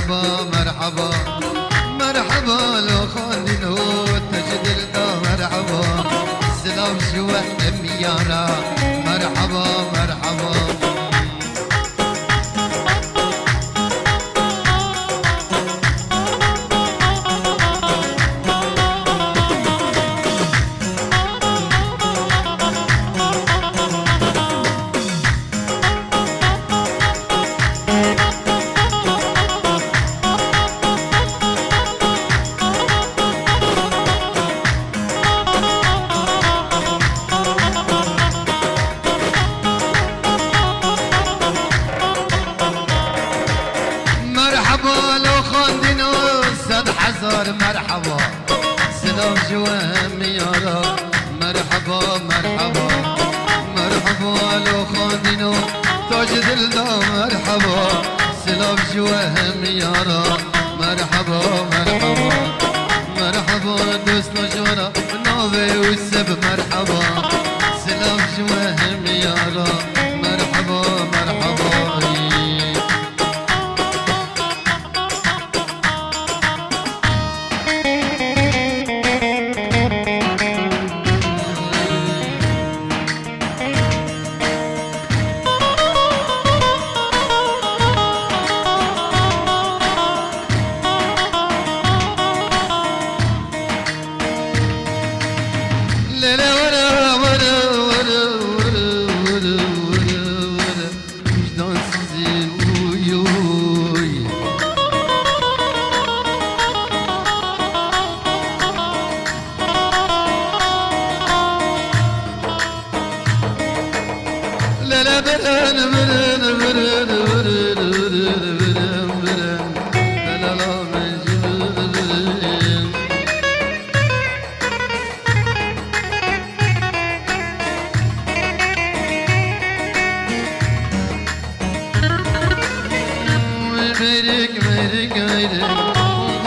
مرحبا مرحبا مرحبا لو خالدينو تجدل دا مرحبا سلام شو اميارا مرحبا مرحبا مرحبا سلام جوام يارا مرحبا مرحبا مرحبا لو خاندينو تاج دل دا مرحبا سلام جوام يارا مرحبا مرحبا مرحبا دوست نجورا ناوي والسب مرحبا سلام جوام يارا مرحبا مرحبا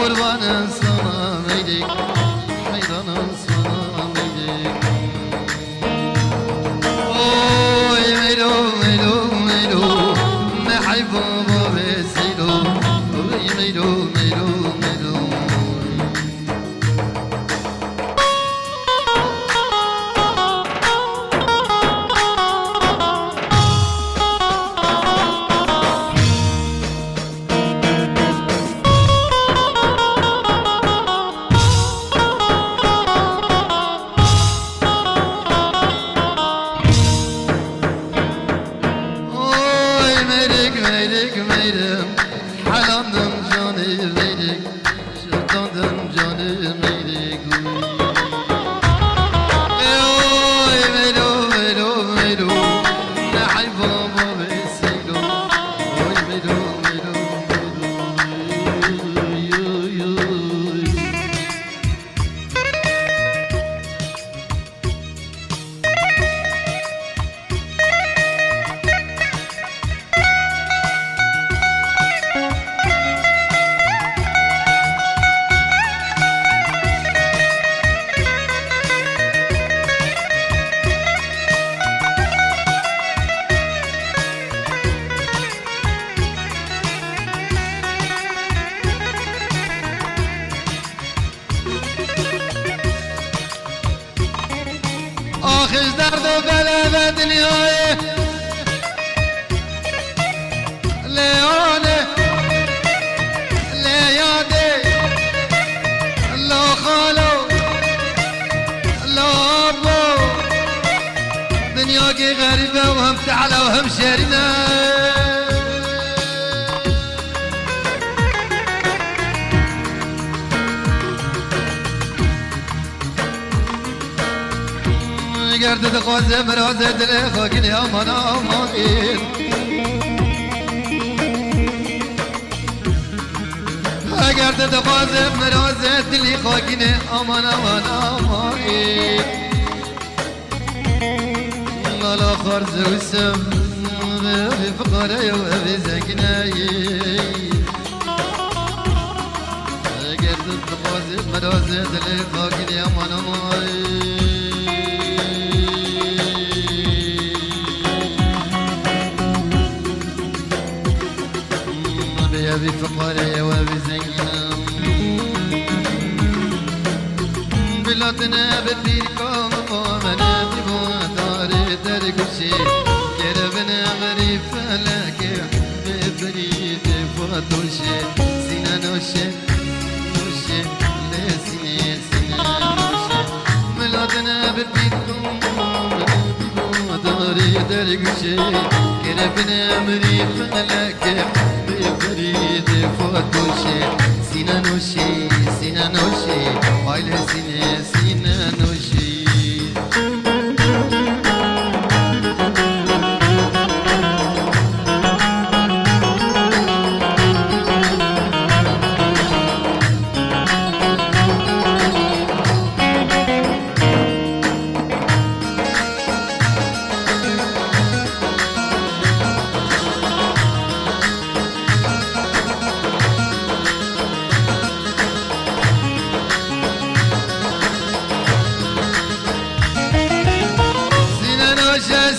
قربان sana meydik hayranım sana meydik oy meylo meylo meylo محب بابا سيلو oy meylo meylo meylo meydik meydim halandım canı meydik şırtandım canı meydik oy meylo meylo meylo ne hayva baba seylo oy meylo meylo meylo آخش درد و بله دنیای لیانه لیاده لا خالو لا ابو دنیا کی غریبه و هم تعالی و هم شرینه گرد خوازه مرازه دل خاکینی آمان آمانین گرد خوازه مرازه دل خاکینی آمان آمان آمانین لالا خارز و سم بی فقاره و بی زنگینه گرد خوازه مرازه دل خاکینی آمان آمانین بفقر وبزنجنا بلادنا بتيركم ومنا بودار درقشي كربنا مري فلك بفريد فاتوشي سينا نوشي نوشي لسيني سينا نوشي بلادنا بتيركم بودار درقشي كربنا مري فلك بفريد فاتوشي سينا نوشي سينا نوشي هايل سينا سينا نوشي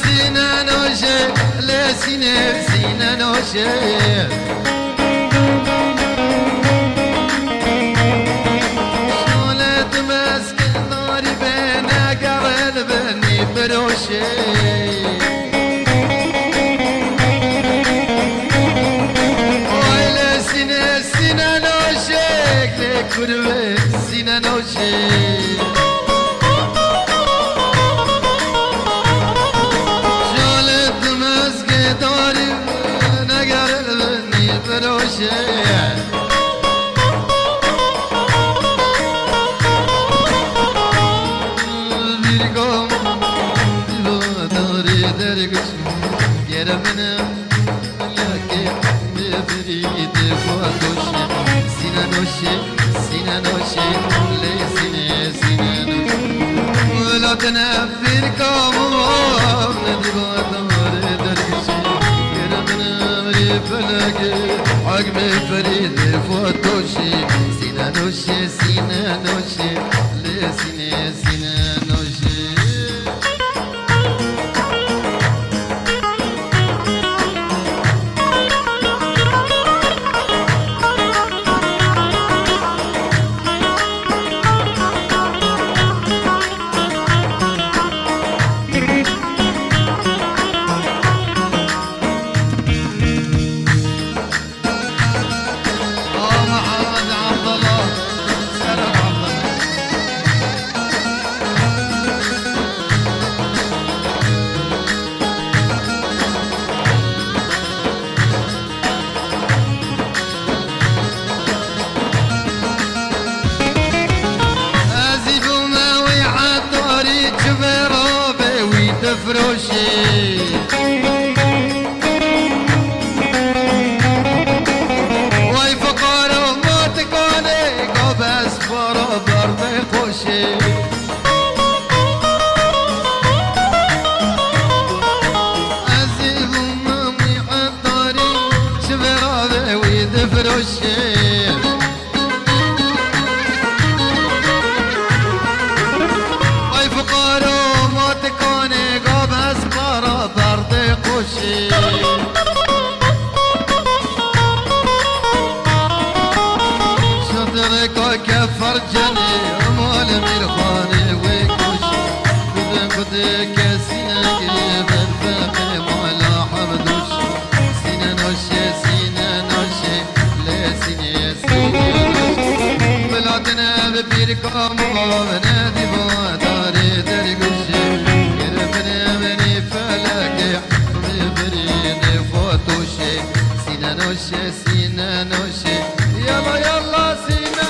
سينا نوشي لا سينا سينا نوشي شولت مسك ناري بينا قرن بني بروشي ويلا سينا سينا نوشي لكل سينا نوشي بيرقم داري درقش يرمنا لكي بفريد فاتوشي سينا نوشي سينا نوشي لي سينا سينا نوشي ولا تنفر كامو ندبا داري درقش يرمنا مري فلكي عقب فريد فاتوشي سينا نوشي سينا نوشي لي سينا سينا نوشي فروشي واي فقار وما تكوني قبس فرابر بخوشي عزيز ومامي عطاري شبرابي ويد فروشي واي فقار وما تكوني قبس فرابر بخوشي كفر جني مال ميرخاني ويكوشي كده كسينا بالفقي مالا حمدوشي سينا نوشي سينا نوشي لا سينا سينا نوشي بلادنا ببيركم ونادي بواداري درقوشي كربنا مني فلقي ببريني فوتوشي سينا نوشي سينا نوشي يلا يلا سينا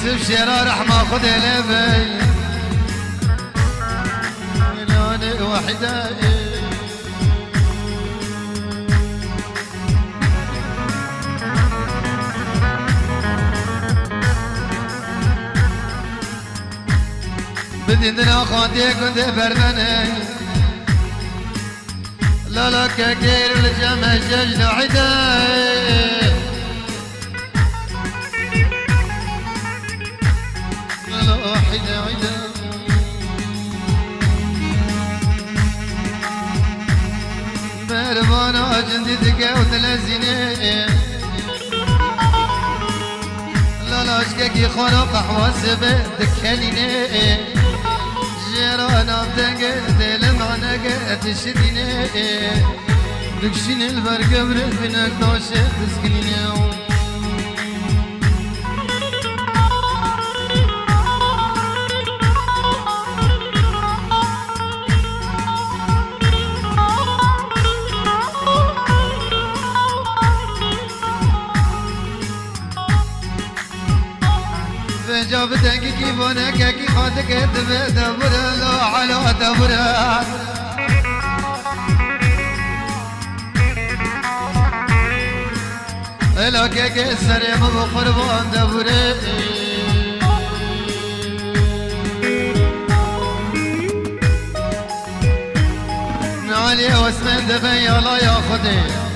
يوسف شيرا رحمة خذ لبي لوني وحدة بدينا خاطي كنت برمني لا لا كثير الجمع ججل عداي لا عدا عدا بربانا جندي تقاوت لزيني لا لا اشكاكي خلق حواسب دكاليني جيرانا بتنقل لمعنا قد تشديني دكشين البرقة برد بناك نوشة تسكنيني جابتك كيفونك كي خاتك دبرا لو على دبرا لو كي سري مبخربان دبرا نعلي واسمن دبي الله ياخذي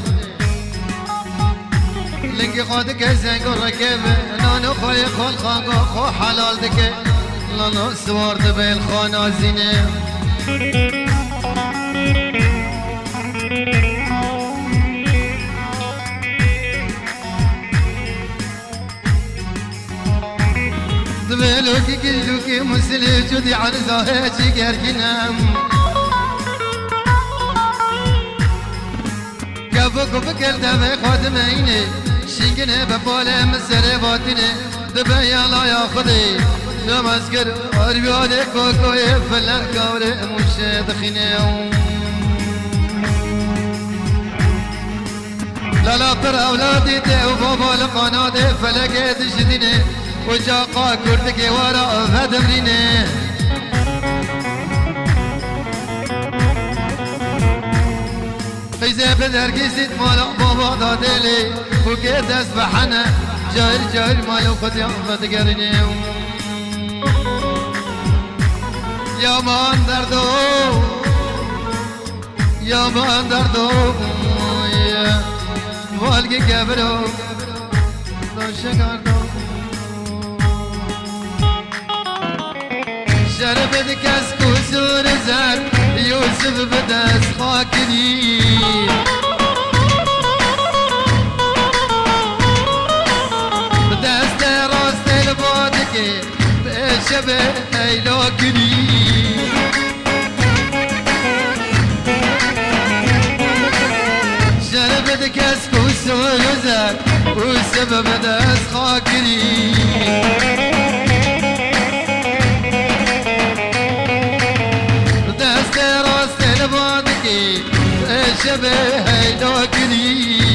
لنقي خودك زنق الركب نانو خوي خول خانقو خو حلال دك لانو سوار دبي الخانة زينة دبي لوكي كلوكي مسلي جودي عن زاهي جيركنام كفوك بكل دبي خادميني شنگنه بپاله مسره باطنه دبه یالا یا خودی نمازگر آریاده کوکوی فلک کاره موشه دخینه لالا پر اولادی ده و بابا لقاناده فلک دشدینه و جاقا کردگی وارا فدمرینه فیزه بدرگیزید مالا بابا داده لی وكي تسبحنا جاهل جاهل ما يوقت يوم تقرني يا مان دردو يا مان دردو يا والقي قبرو شكرتو شربت كاسكو سور زاد يوسف بدس خاكني شبه هيلاكني شربت كاسك وسوزك والسبب داس خاكني داس راس لبادك شبه هيلاكني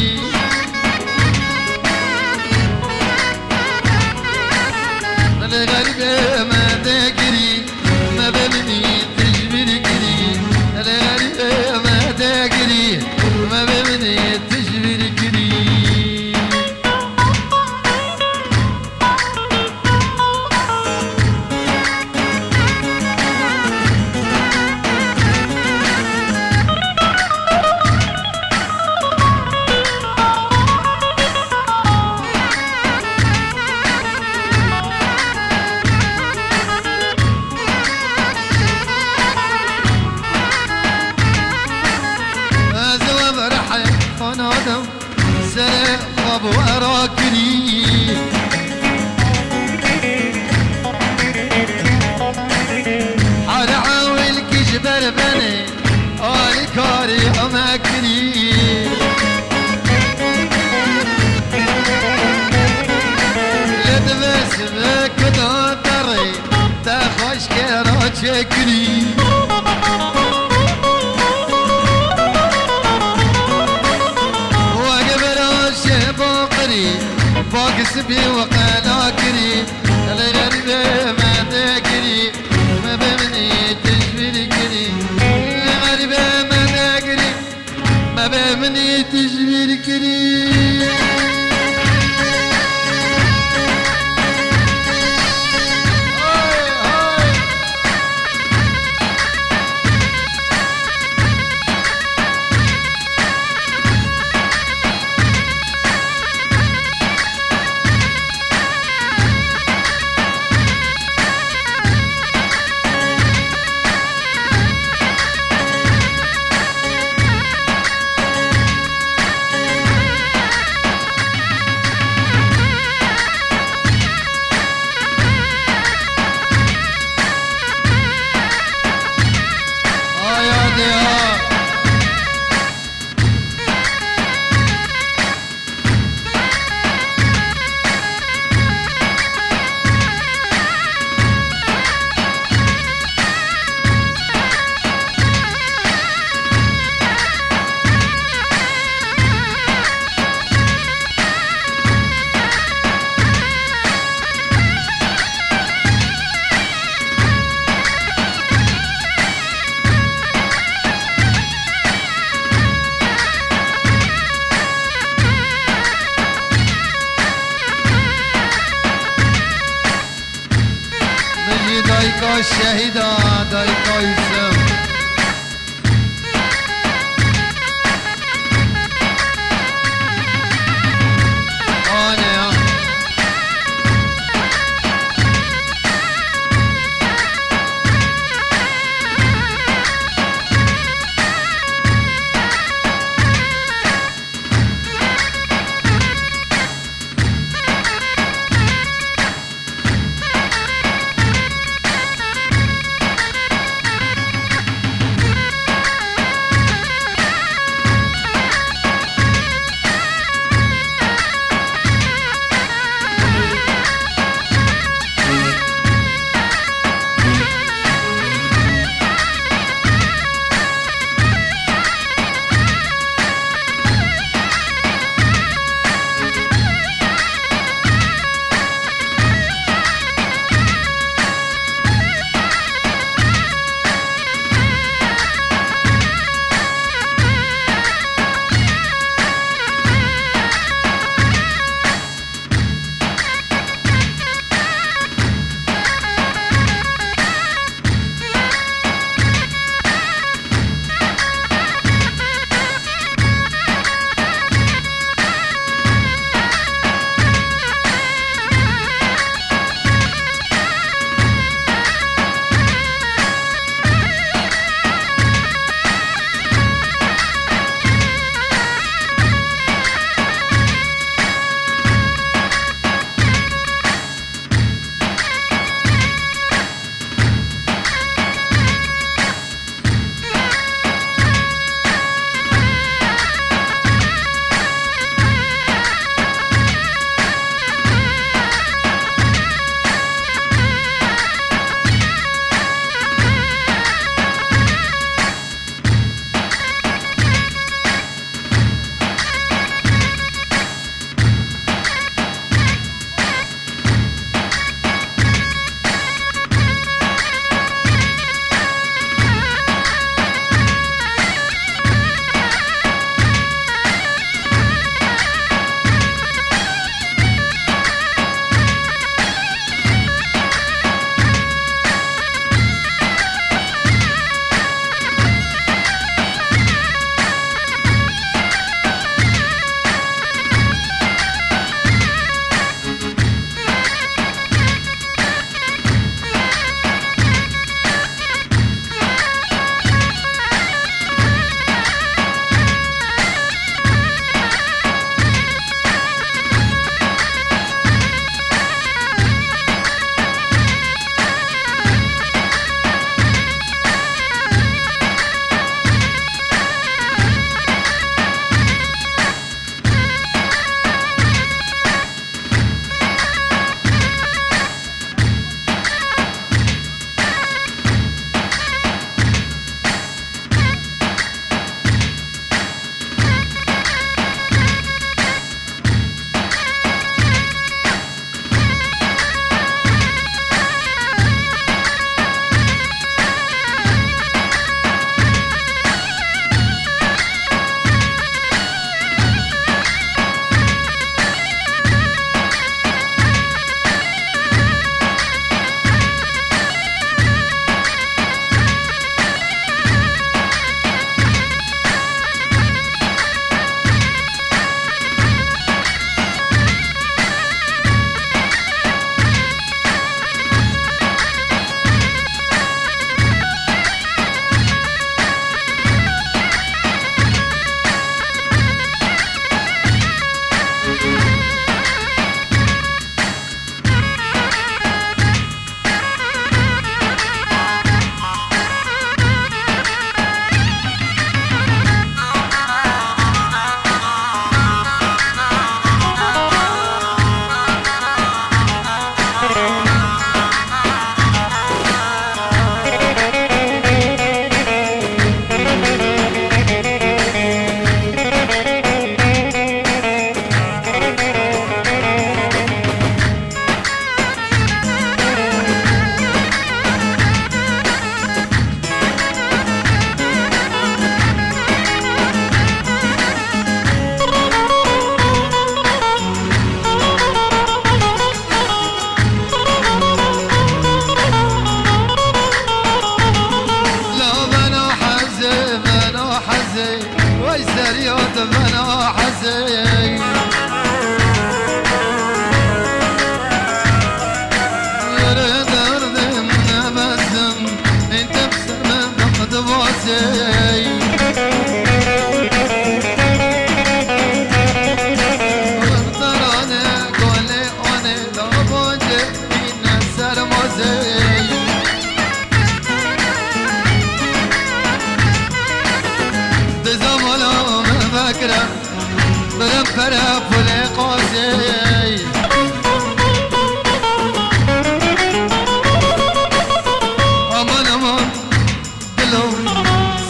الغريبة ما تجري ما بمني تجبر كري الغريبة ما تجري ما بمني تجبر كري نادم سرق ابو اراكني حال عاول كجبر بني آل كاري اماكني لدبس بك داري تخش كراچكني باقي سبي وقناكري جبیر کری دایکا شهیدا دایکا ایسم آنه برم برم پل قاضی امان امان دلو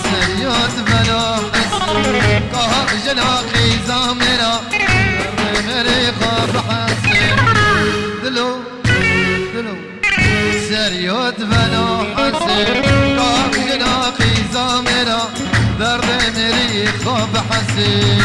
سریات بنا حسی که جناقی زامرا میری خواب حسی دلو سریات بنا حسی که جناقی زامرا درد میری خواب حسی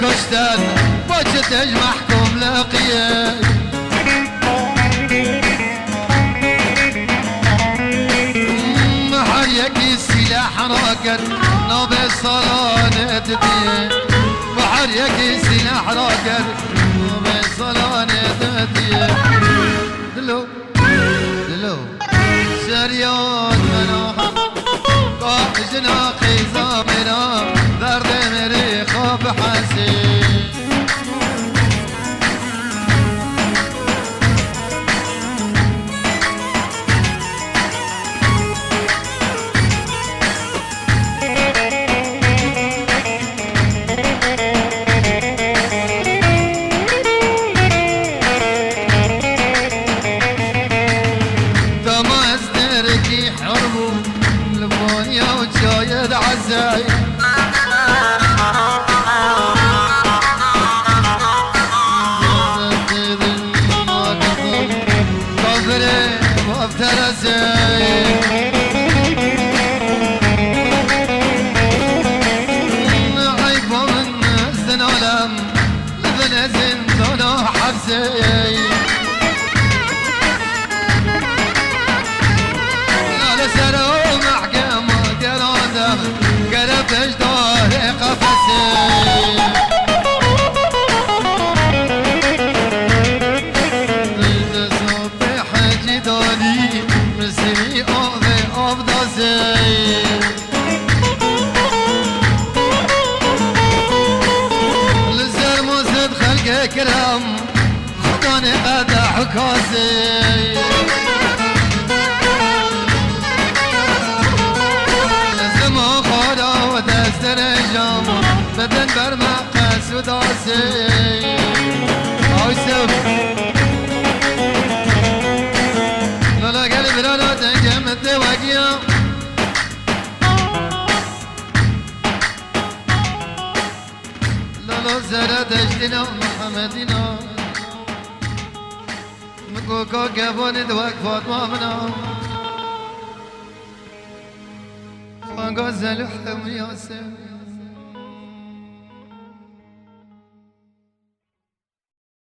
كشتن بوجتج محكوم لاقيه محريك السلاح راقد نوب الصلانة تديه محريك السلاح راقد نوب الصلانة تديه دلو سريان مناحة قاق جناقي زامنا درد مري خواب حسين تماس دركي حربو لبونيا وجايد عزاي كرام خداني قدع حكاسي زمان خدا ودستر جام بدن برمقص وداسي عوسف لالا قلب لالا تنجم الدواقيا لالا زرد اجتنا محمدنا مكوكا كابون دواك فاطمة منا فانقوز الحلم ياسر